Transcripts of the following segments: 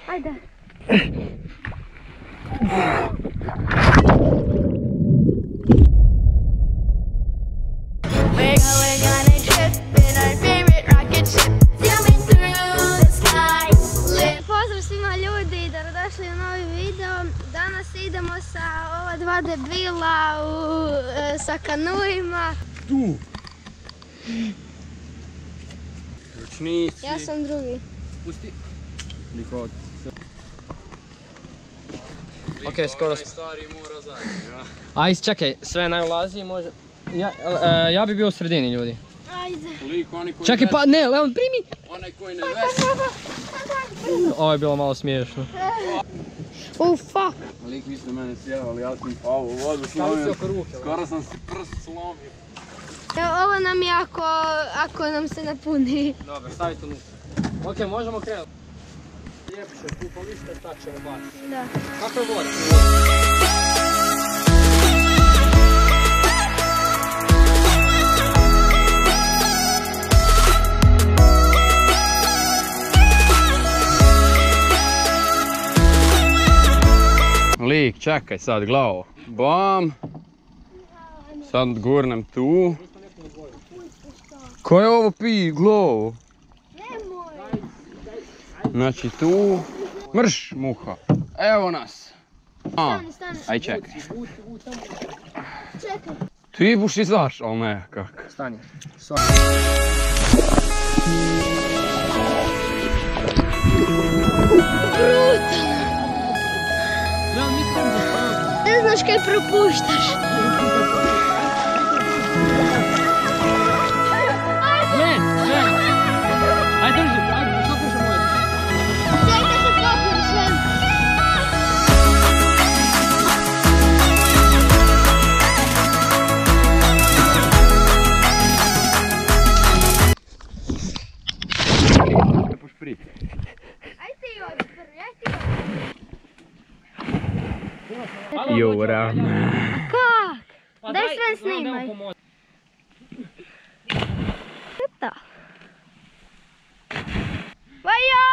Ajde. Pozdrav svima ljudi i dobrodošli u novi video. Danas idemo sa ova dva debila sa kanuima. Tu! Ručnici. Ja sam drugi. Pusti. Niko. Ok, skoro smo. Stari mora zajedno. Aj, čekaj, sve najulazi može... Ja bi bio u sredini, ljudi. Ajde. Čekaj, pa ne, Leon, primi! Onaj koji ne vesi. Ovo je bilo malo smiješno. Fuck. Lik misle mene sjeo, ali ja sam pao u vodu slomio. Skoro sam si prst slomio. Ovo nam je ako nam se napuni. Dobro, stavite unutra. Ok, možemo krenuti. Ljepše, tu polište, sad ćemo baciti. Da. Kako je voda? Lik, čekaj sad, glavo. Bam. Sad gurnem tu. Ko je ovo pi, glavo? Nemoj. Znači tu. Mrš, muha. Evo nas. Stani. Aj čekaj. Čekaj. Ti buš izaš, ali ne, kak. Stani. Ne znaš kaj propuštaš. Aj, drži, što puša moje? Čekaj se popnem sve. Ne puš pri. Aj ti ovdje prvi, aj ti ovdje. Jura. Kak? Daj sve snimaj. Šta? Vaja!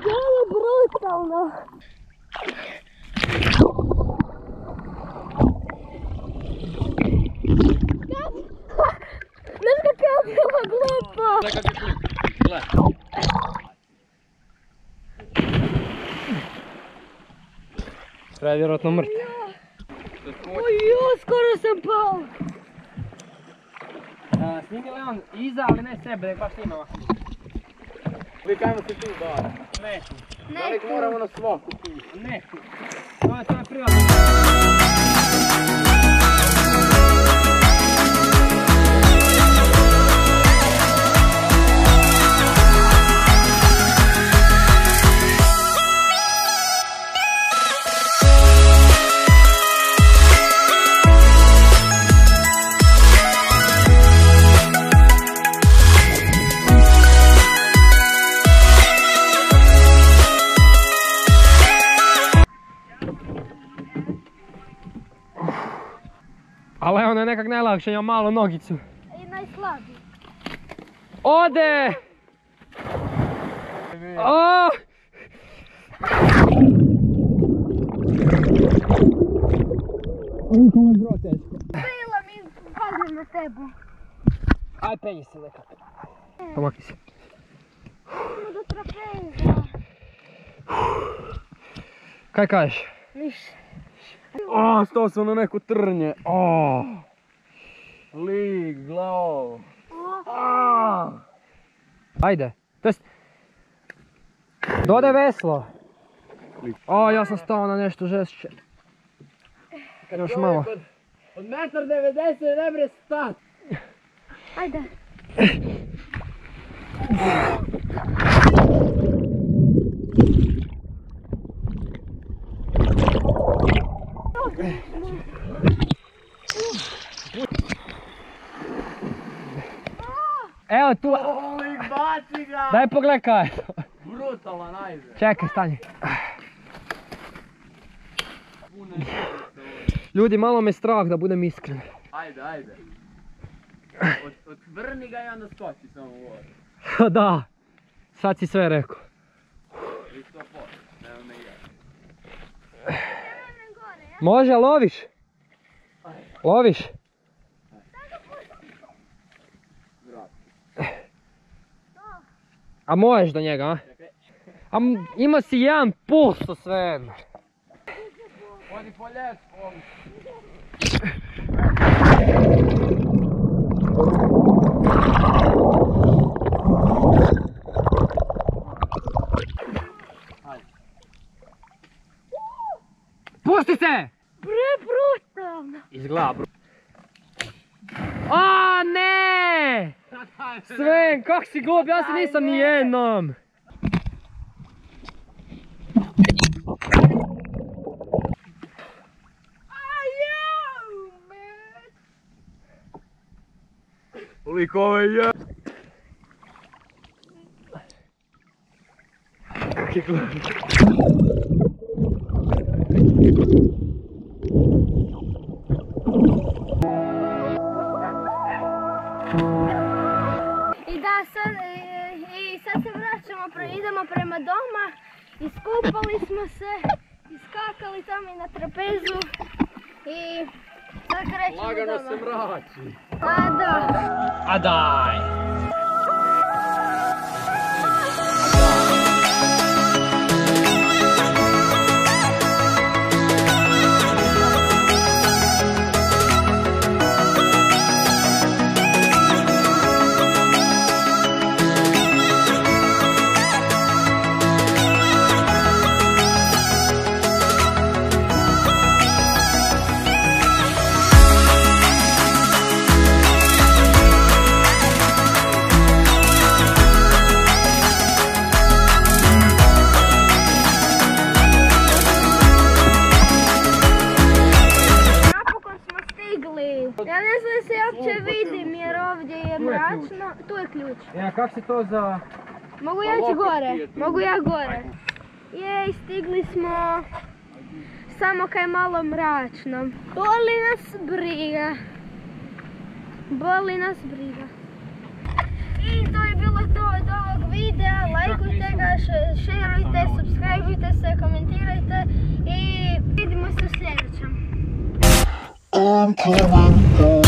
Ovo je brutalno. Znaš kako je bilo glupo? Čekaj ti klik, gle. Treba je vjerojatno mrtvo. Skoro sam pao. Snimi Leon iza, ali ne sebe, nek baš snima ovako. Lik, ajmo se tu da. Neću. Lik, moramo na svaku tu. Neću. To je privatno. Ali ono je nekak najlakše, ima malu nogicu. I najslabiji. Ode! Oh! Ovo je groteško. Bila mi padne na tebu. Aj, penji se nekako. Pomaki se. Idemo do trapeza. Kaj kažeš? Ništa. Stao sam na neko trnje. Lik, glavo. Ajde. To jest... Dodaj veslo. Ja sam stao na nešto žešće. Još malo. Od 1,90 ne bre stat. Ajde. Evo tu. Lik, baci ga. Daj pogledaj kaj je to. Brutalan, ajde. Čekaj, stani. Ljudi, malo me strah da budem iskren. Ajde. Odvrni ga i onda skoči samo u vodu. Da, sad si sve rekao. I 100%, nema me jesti. Može, loviš? Loviš? A možeš do njega, a? A ima si 1% sve. Odi po ljes, ovi. Pusti se! Brutalno. Izgleda A ne! Sven, kak si glup, ja se nisam ni jednom. Koliko ovo je? Kak je glup. Sad se vraćamo, idemo prema doma, iskupali smo se, iskakali tamo i na trapezu i sad krećemo doma. Lagano se mrači. A da. A daj! Ja ne znam da se uopće vidim jer ovdje je mračno. Tu je ključ. Ja, kak si to za... Mogu ja ići gore? Mogu ja gore? Jej, stigli smo. Samo kaj je malo mračno. Boli nas briga. Boli nas briga. I to je bilo to od ovog videa. Lajkujte ga, šerujte, subscribeujte se, komentirajte i vidimo se u sljedećem. I'm coming home.